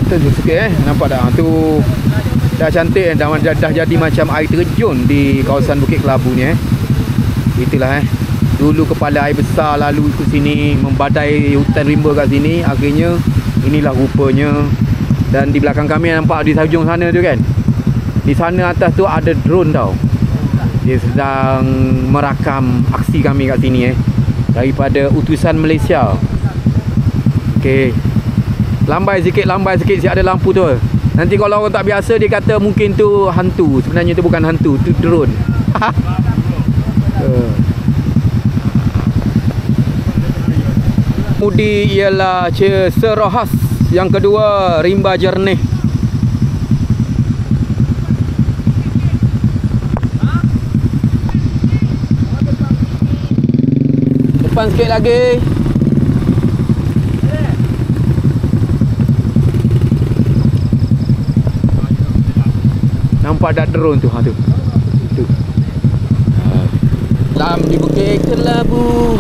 tu sikit nampak tak? Tu dah cantik, dah jadi macam air terjun di kawasan Bukit Kelabu ni Itulah dulu kepala air besar lalu ke sini membadai hutan rimba kat sini. Akhirnya inilah rupanya. Dan di belakang kami nampak di hujung sana tu kan, di sana atas tu ada drone tau. Dia sedang merakam aksi kami kat sini daripada utusan Malaysia. Okey, lambai sikit siap ada lampu tu. Nanti kalau orang tak biasa dia kata mungkin tu hantu. Sebenarnya tu bukan hantu, tu drone. Mudi ialah Cerahas. Yang kedua Rimba Jernih. Depan sikit lagi. Nampak tak drone tu? Tu. Lam di Bukit Kelabu.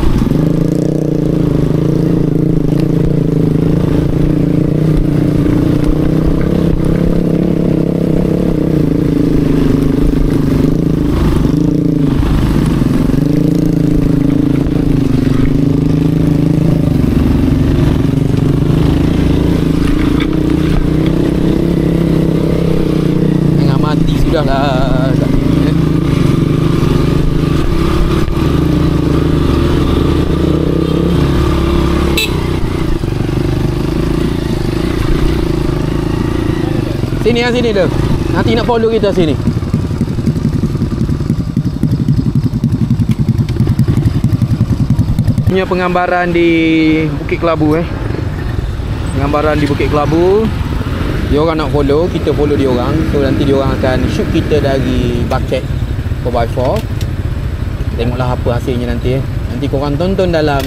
Sudahlah. Sini tu. Nanti nak follow kita sini. Punya penggambaran di Bukit Kelabu Penggambaran di Bukit Kelabu. Dia orang nak follow, kita follow dia orang. So nanti dia orang akan shoot kita dari bucket 4x4. Tengoklah apa hasilnya nanti Nanti korang tonton dalam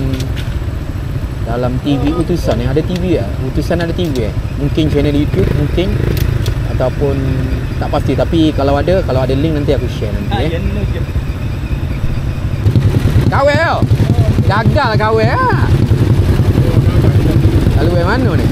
TV Utusan ada TV Utusan ada TV Mungkin channel YouTube, mungkin ataupun tak pasti. Tapi kalau ada link nanti aku share nanti Kawai tau. Gagal kawai Lalu yang mana ni?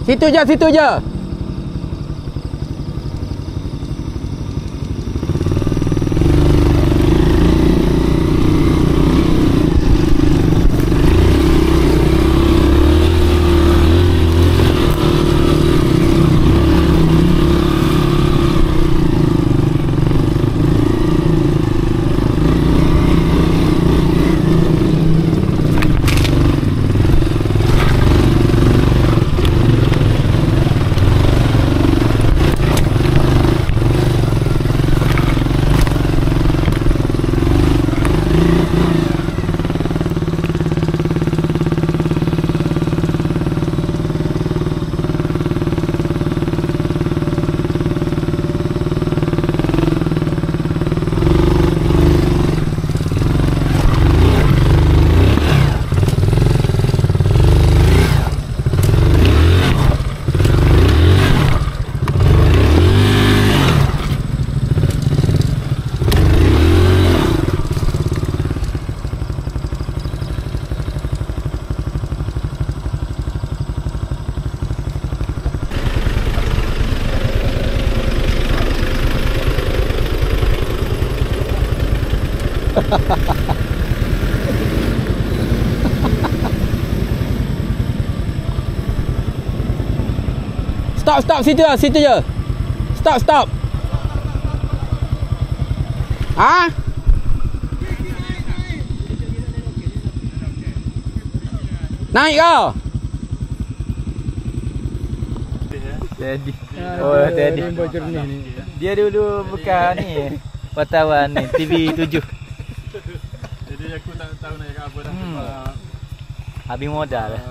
Situ je. Stop situ je. Stop. Ha? Naik kau. Teddy. Oh, Teddy. Dia dulu bukan ni wartawan ni TV 7. Jadi aku tak tahu nak cakap apa dah. Habis modal dah.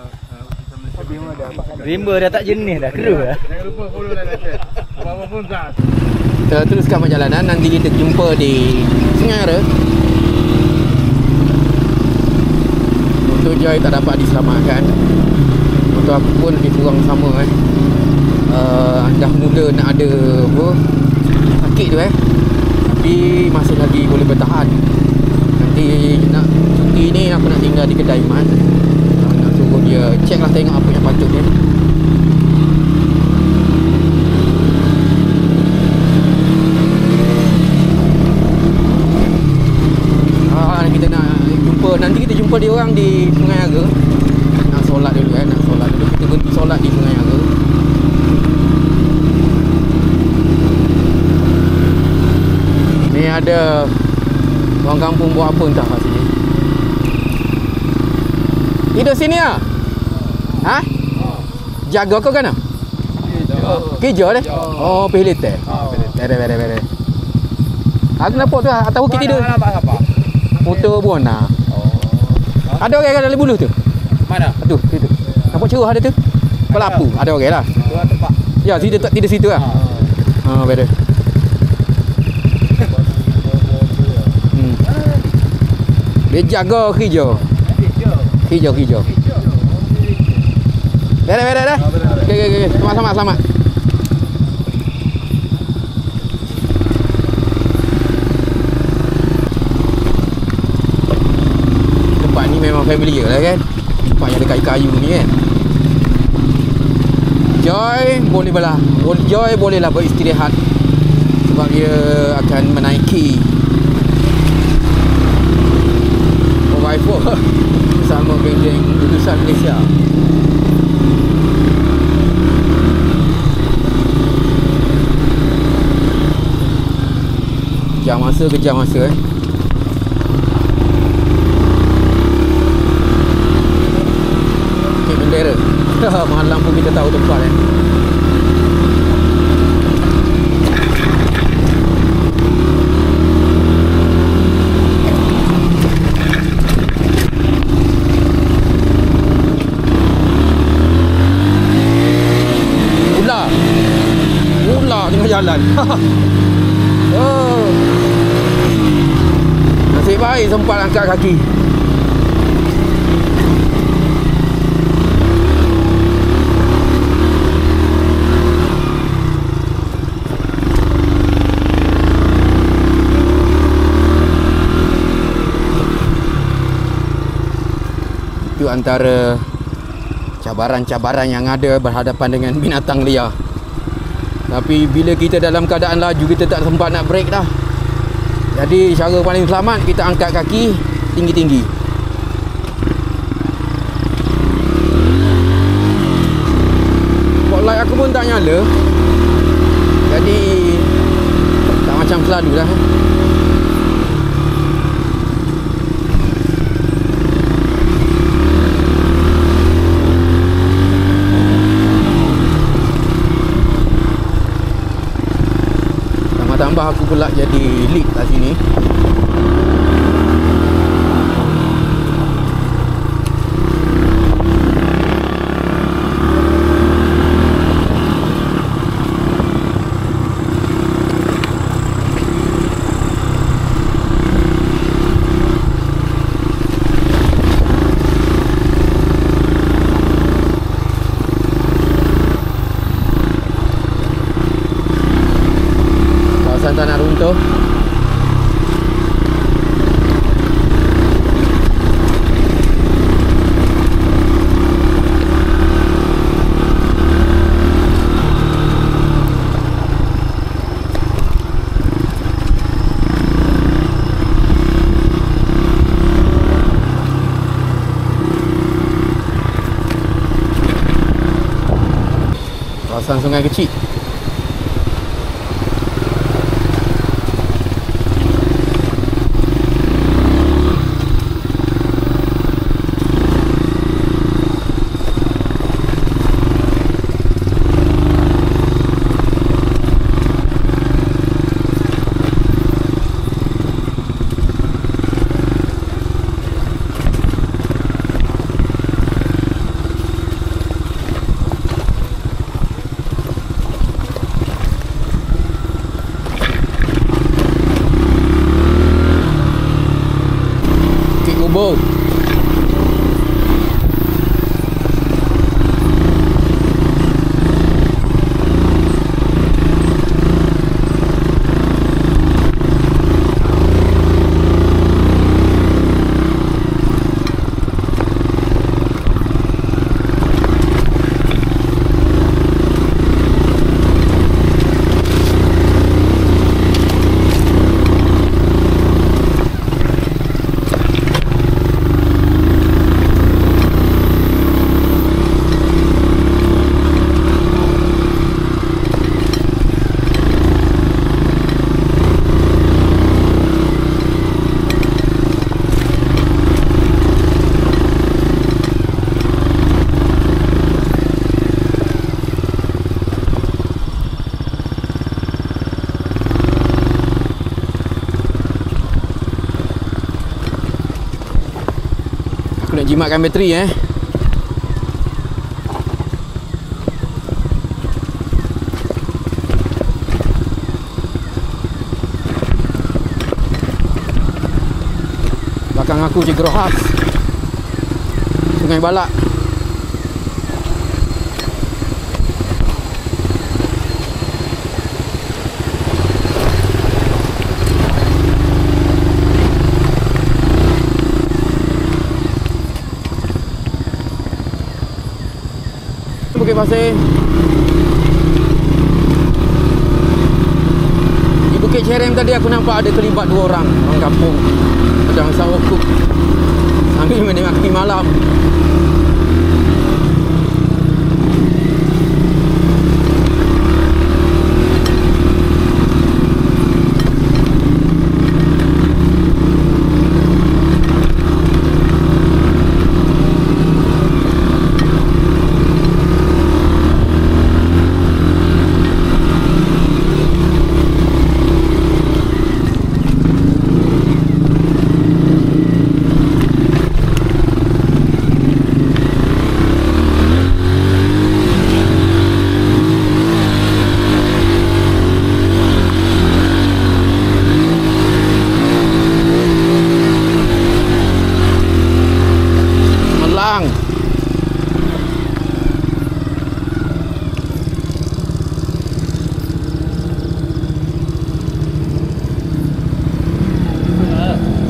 Rimba dah tak jenis dah, keruh dah. Jangan lupa follow dan like. Apa-apa pun gas. Kita teruskan perjalanan. Nanti kita jumpa di Sungai Ara. Motor Joy tak dapat diselamatkan. Motor aku pun lebih kurang sama dah mula nak ada apa, sakit tu tapi masih lagi boleh bertahan. Nanti nak cuti ni aku nak tinggal di kedai Mat. Nak suruh dia check lah, tengok apa yang patut dia. Nanti kita jumpa dia orang di Sungai Ara. Nak solat dulu nak solat dulu. Kita berhenti solat di Sungai Ara. Ni ada orang kampung buat apa entah kat sini. Hidup sini ah? Ha? Jaga kau kan? Kerja dah. Oh, pergi letak. Bere. Aku nampak tu atas bukit tidur. Motor Buana. Ada orang kan dalam buluh tu? Mana? Tu, situ. Nampak cerah ada tu? Pelapu. Ada orang lah. Dua tempat. Ya, situ tak tidur situ lah. Beda. Dia jaga kerja. Kerja. Beda dah. Okey. Selamat. Ni memang familiar lah kan. Tempat yang ada kayu-kayu ni kan. Joy bolehlah beristirahat sebab dia akan menaiki 4x4 bersama geng-geng lulusan Malaysia. Kejam masa bendera. Malam pun kita tahu tempat Ular tengah jalan. Nasib baik sempat angkat kaki. Itu antara cabaran-cabaran yang ada berhadapan dengan binatang liar. Tapi bila kita dalam keadaan laju, kita tak sempat nak break dah. Jadi cara paling selamat, kita angkat kaki tinggi-tinggi. Spotlight aku pun tak nyala. Jadi tak macam selalu dah. Tambah aku pula jadi lead kat sini. kawasan sungai kecil. Kubur. Nak jimatkan bateri belakang aku je Gerohas, Sungai Balak. Bukit Pasir. Di Bukit Cerem tadi aku nampak ada terlibat 2 orang kampung sedang sawakuk sambil menikmati malam.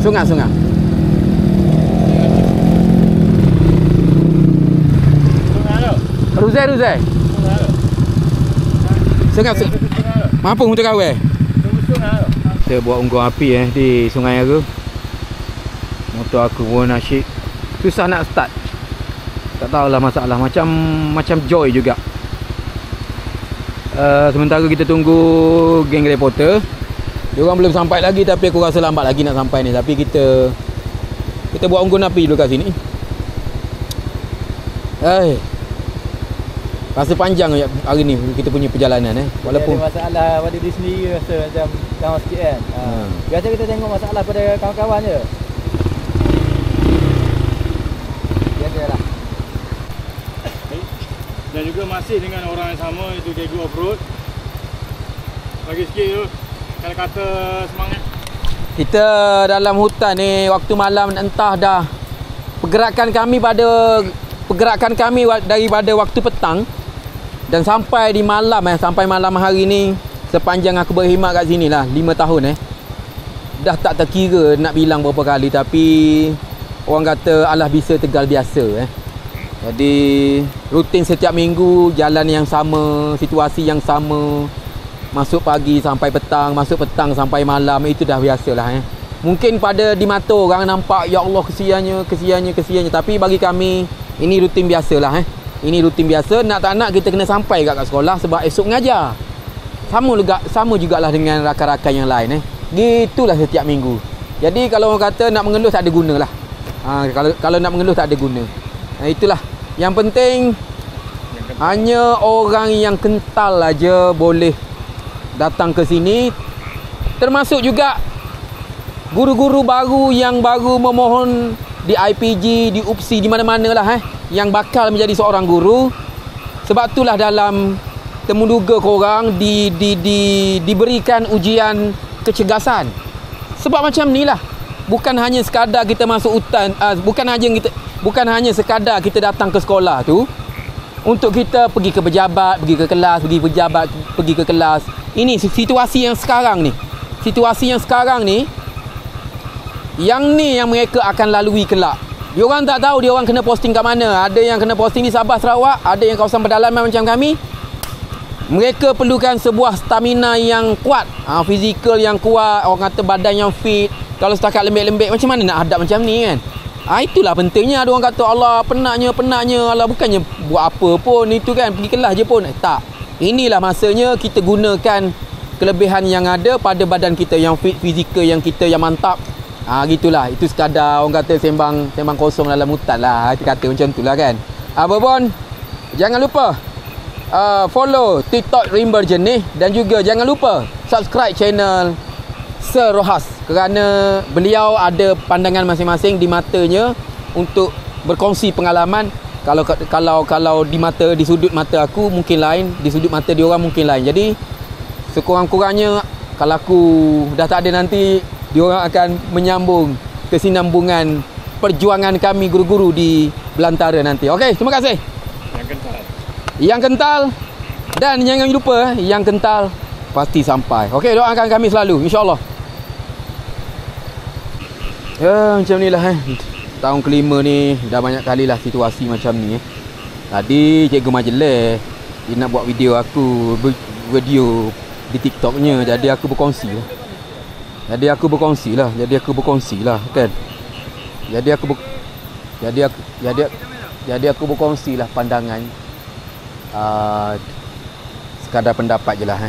Sungai. Ruzai. Sungai. Mampu untuk kawai. Kita buat unggun api di Sungai Ara. Motor aku pun asyik susah nak start. Tak tahulah masalah, macam joy juga. Sementara kita tunggu geng reporter, diorang belum sampai lagi, tapi aku rasa lambat lagi nak sampai ni. Tapi kita buat unggun api dulu kat sini. Rasa panjang hari ni kita punya perjalanan walaupun ada masalah pada diri sendiri, rasa macam down sikit kan. Biasa kita tengok masalah pada kawan-kawan je. Biasalah. Dan juga masih dengan orang yang sama, itu Diego Off-Road. Bagi sikit tu kata-kata semangat. Kita dalam hutan ni waktu malam, entah dah pergerakan kami daripada waktu petang dan sampai di malam sampai malam hari ni, sepanjang aku berkhidmat kat sini lah 5 tahun dah tak terkira nak bilang berapa kali, tapi orang kata alah bisa Tegal biasa Jadi rutin setiap minggu, jalan yang sama, situasi yang sama, masuk pagi sampai petang, masuk petang sampai malam, itu dah biasalah Mungkin pada di mata orang nampak ya Allah kesiannya, tapi bagi kami ini rutin biasalah Ini rutin biasa. Nak tak nak kita kena sampai kat sekolah sebab esok mengajar. Sama jugalah dengan rakan-rakan yang lain Gitulah setiap minggu. Jadi kalau orang kata nak mengeluh tak ada guna lah. Kalau nak mengeluh tak ada guna. Itulah. Yang penting hanya orang yang kental aja boleh datang ke sini. Termasuk juga guru-guru baru yang baru memohon di IPG, di UPSI, di mana-mana lah yang bakal menjadi seorang guru. Sebab itulah dalam temuduga korang diberikan ujian kecergasan. Sebab macam ni lah. Bukan hanya sekadar kita masuk hutan, bukan hanya sekadar kita datang ke sekolah tu untuk kita pergi ke pejabat, pergi ke kelas, pergi ke kelas. Ini situasi yang sekarang ni. Yang mereka akan lalui kelak. Diorang tak tahu diorang kena posting kat mana. Ada yang kena posting di Sabah, Sarawak, ada yang kawasan pedalaman macam kami. Mereka perlukan sebuah stamina yang kuat, fizikal yang kuat, orang kata badan yang fit. Kalau setakat lembek-lembek, macam mana nak hadap macam ni kan? Itulah pentingnya. Ada orang kata Allah penatnya, Allah bukannya buat apa pun itu kan, pergi kelas je pun. Tak. Inilah masanya kita gunakan kelebihan yang ada pada badan kita yang fit, fizikal yang kita yang mantap. Gitulah. Itu sekadar orang kata sembang kosong dalam hutan lah. Kata macam tu lah kan. Apa pun, jangan lupa follow TikTok Rimba Jernih dan juga jangan lupa subscribe channel Sir Rohas kerana beliau ada pandangan masing-masing di matanya untuk berkongsi pengalaman. Kalau di sudut mata aku mungkin lain, di sudut mata dia orang mungkin lain. Jadi sekurang-kurangnya kalau aku dah tak ada nanti, dia orang akan menyambung kesinambungan perjuangan kami guru-guru di belantara nanti. Okey, terima kasih. Yang kental dan jangan lupa yang kental pasti sampai. Okey, doakan kami selalu insya-Allah. Macam nilah tahun kelima ni dah banyak kalilah situasi macam ni Tadi cikgu majlis dia nak buat video aku video di TikToknya, jadi aku berkongsi lah kan. Jadi aku berkongsi lah pandangan. Sekadar pendapat je lah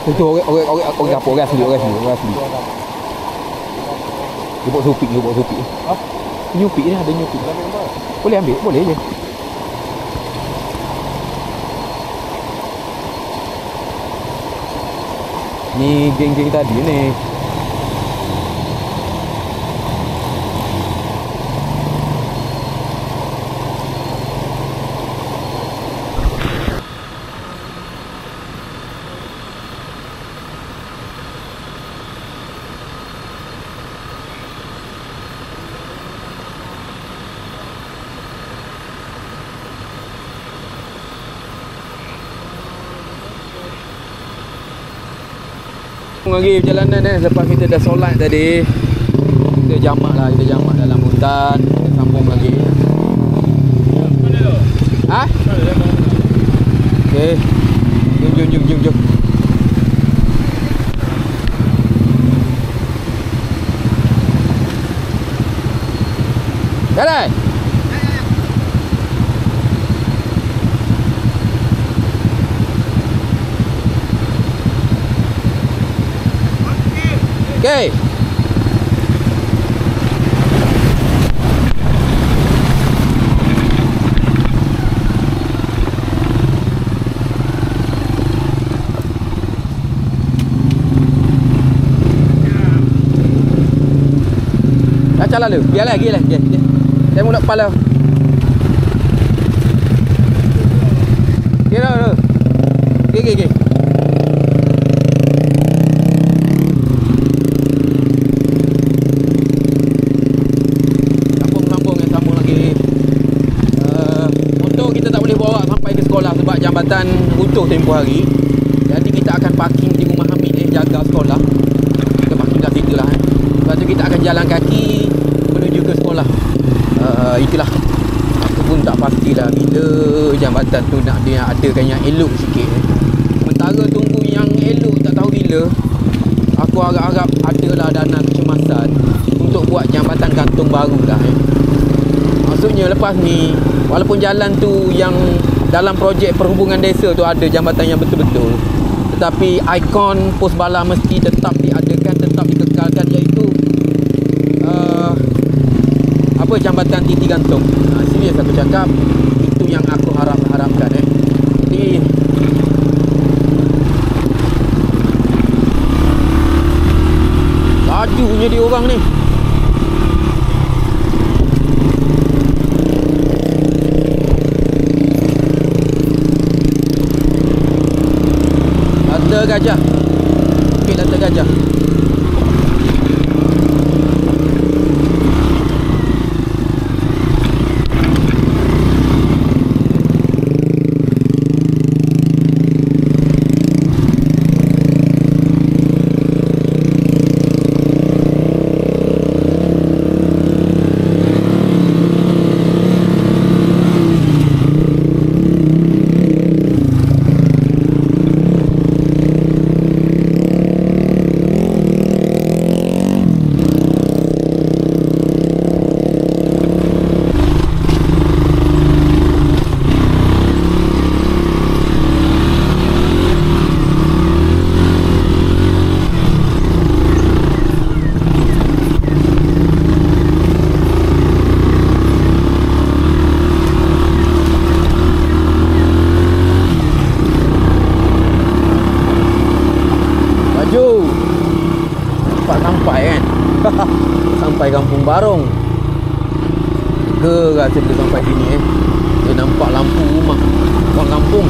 Itu orang asli. Dia buat supik. Nyupik ni ada nyupik. Boleh ambil, boleh je. Ni geng-geng tadi ni. Lagi perjalanan lepas kita dah solat tadi, kita jamak dalam hutan, kita sambung lagi. Okey. Jom. Jalan. Okay. Dah lalu. Biarlah. Saya mau nak kepala. Kira. Okay. Jambatan utuh tempoh hari. Jadi kita akan parking di rumah Hamid jaga sekolah. Kita parking kat situ lah Lepas tu kita akan berjalan kaki menuju ke sekolah. Itulah, aku pun tak pastilah bila jambatan tu nak dia adakan yang elok sikit. Sementara tunggu yang elok tak tahu bila, aku harap-harap adalah dana kecemasan untuk buat jambatan gantung baru lah. Maksudnya lepas ni, walaupun jalan tu yang dalam projek perhubungan desa tu ada jambatan yang betul-betul, tetapi ikon pos bala mesti tetap diadakan, tetap dikekalkan, iaitu jambatan titi gantung. Serius aku cakap, itu yang aku harapkan. Jadi lajunya dia orang ni. Lata gajah. Okey, lata gajah. Sampai Kampung Barong. Ke rasa kita sampai sini Dia nampak lampu rumah orang kampung.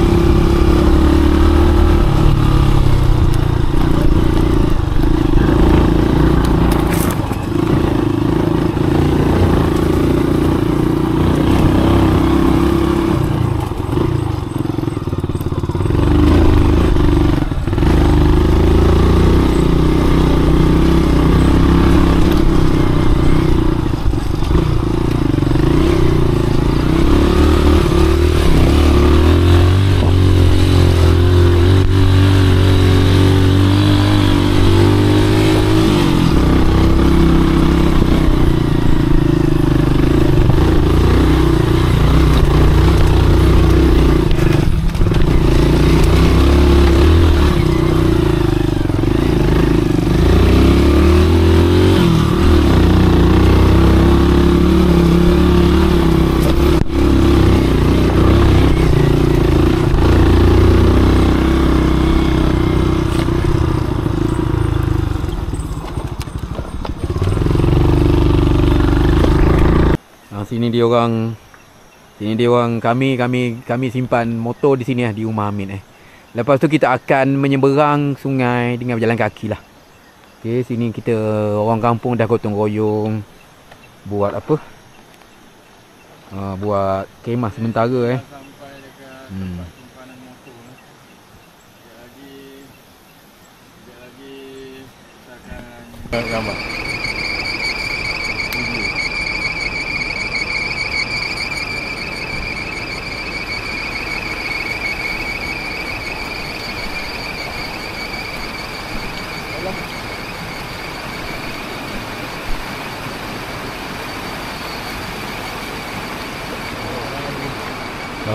Sini dia orang kami simpan motor di sini di rumah Amin Lepas tu kita akan menyeberang sungai dengan berjalan kaki lah. Okey, sini kita orang kampung dah gotong royong buat apa? Buat kemah sementara Sampai dekat simpanan motor. Sekejap lagi kita akan gambar.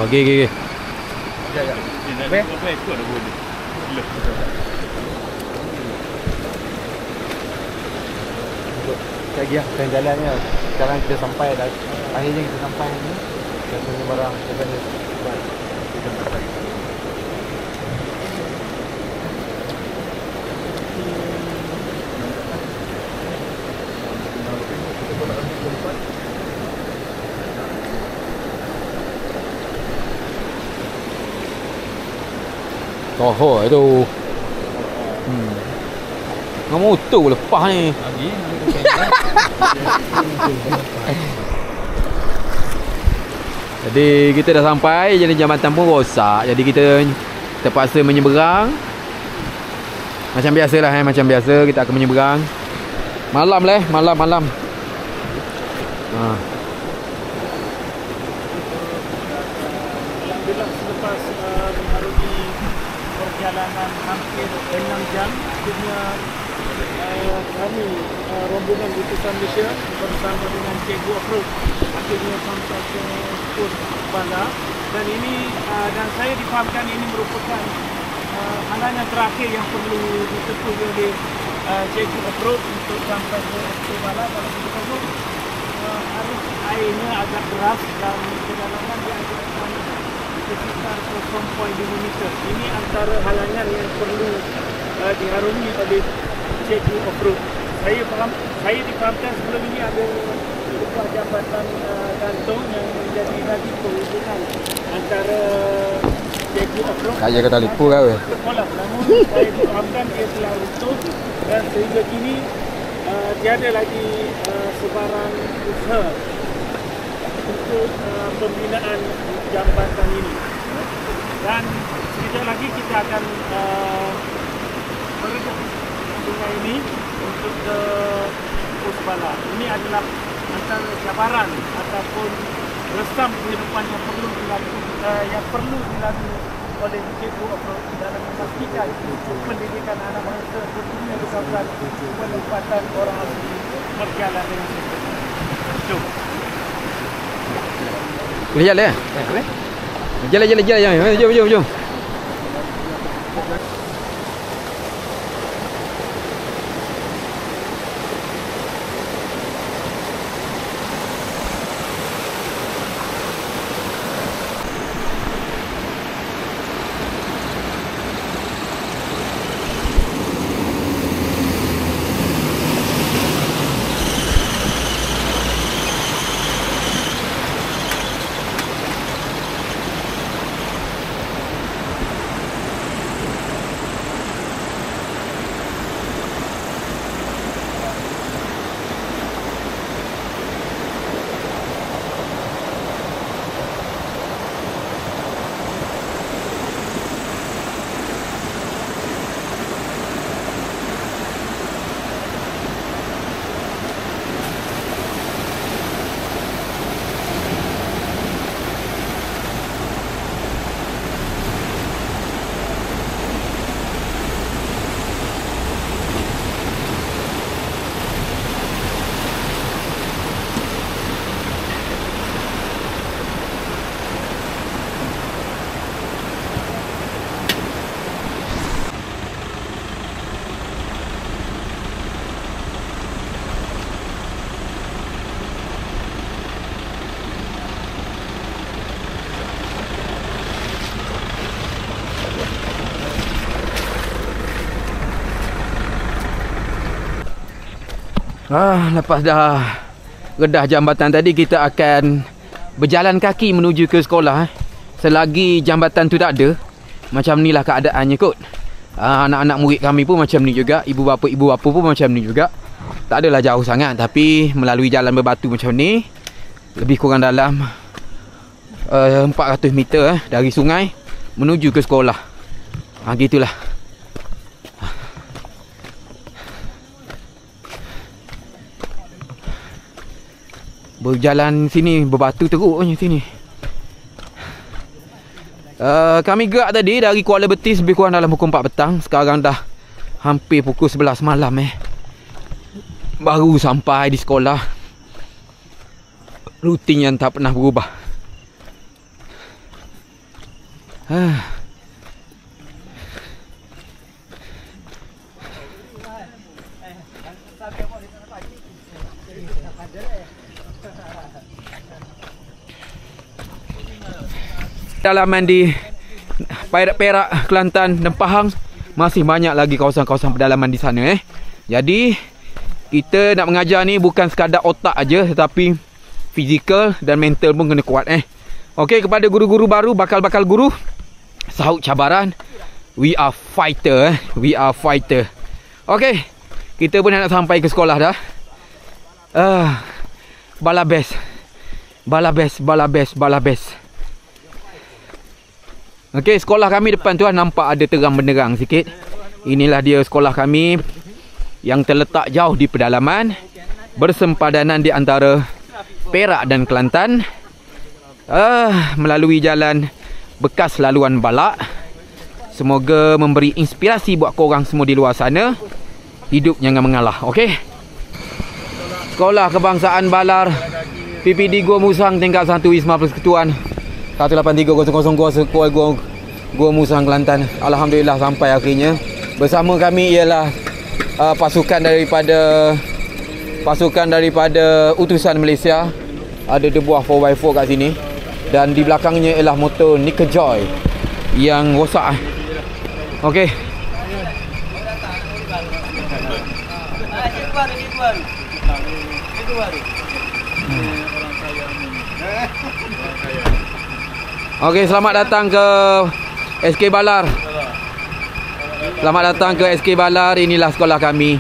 Okey. Sekejap. Apa ikut dah boleh. Lagi lah jalannya. Sekarang kita sampai dah. Akhirnya kita sampai ni. Dan punya barang kita ni. Kita sampai. Oh itu. Motor lepas ni. Jadi kita dah sampai. Jadi jambatan pun rosak. Jadi kita terpaksa menyeberang. Macam biasalah macam biasa kita akan menyeberang. Malam lah, malam. Alhamdulillah selepas mengharungi perjalanan hampir 6 jam, akhirnya kami rombongan utusan Malaysia bersama dengan Cikgu Afrod akhirnya sampai ke pos Bala, dan ini dan saya difahamkan ini merupakan halangan terakhir yang perlu ditempuh oleh Cikgu Afrod untuk sampai ke pos Bala. Kalau kita tahu arus airnya agak deras dan kedalaman dia agak sekitar 0.5 meter. Ini antara halangan yang perlu diharungi oleh Cikgu Afrod. Saya difahamkan sebelum ini ada sebuah jambatan gantung yang menjadi lagi perhubungan antara Cikgu Afrod Kaya kata lipu kau. sekolah. Namun saya difahamkan dia telah runtuh dan sehingga kini tiada lagi sebarang usaha untuk pembinaan jambatan ini. Dan sekejap lagi kita akan meredam sungai ini untuk ke pos Bala. Ini adalah antara cabaran ataupun resam kehidupan yang perlu dilalui oleh Cikgu Afrod dalam memastikan pendidikan anak bangsa khususnya di kawasan penempatan orang asli berjalan dengan sempurna. Jom. Boleh jalan ya? Boleh. Jalan. Jom. Lepas dah redah jambatan tadi, kita akan berjalan kaki menuju ke sekolah. Selagi jambatan tu tak ada, macam ni lah keadaannya kot. Anak-anak murid kami pun macam ni juga. Ibu bapa pun macam ni juga. Tak adalah jauh sangat, tapi melalui jalan berbatu macam ni, lebih kurang dalam 400 meter dari sungai menuju ke sekolah. Gitulah. Berjalan sini berbatu teruknya sini. Kami gerak tadi dari Kuala Betis lebih kurang dalam pukul 4 petang. Sekarang dah hampir pukul 11 malam baru sampai di sekolah. Rutin yang tak pernah berubah. Dalaman di Perak, Kelantan dan Pahang masih banyak lagi kawasan-kawasan pedalaman di sana. Jadi kita nak mengajar ni bukan sekadar otak aja, tetapi fizikal dan mental pun kena kuat. Okey, kepada guru-guru baru, bakal-bakal guru, sahut cabaran. We are fighter. We are fighter. Okey, kita pun nak sampai ke sekolah dah. Balabes. Okey, sekolah kami depan tu nampak ada terang benderang sikit. Inilah dia sekolah kami. yang terletak jauh di pedalaman, bersempadanan di antara Perak dan Kelantan, melalui jalan bekas laluan balak. Semoga memberi inspirasi buat korang semua di luar sana. Hidup jangan mengalah, okey? Sekolah Kebangsaan Balar PPD Gua Musang tingkat 1 Wisma Persekutuan 18300 Gua Musang Kelantan. Alhamdulillah sampai akhirnya. Bersama kami ialah pasukan daripada utusan Malaysia. Ada buah 4x4 kat sini. Dan di belakangnya ialah motor Nika Joy yang rosak. Okey. Okey, selamat datang ke SK Balar. Selamat datang ke SK Balar. Inilah sekolah kami.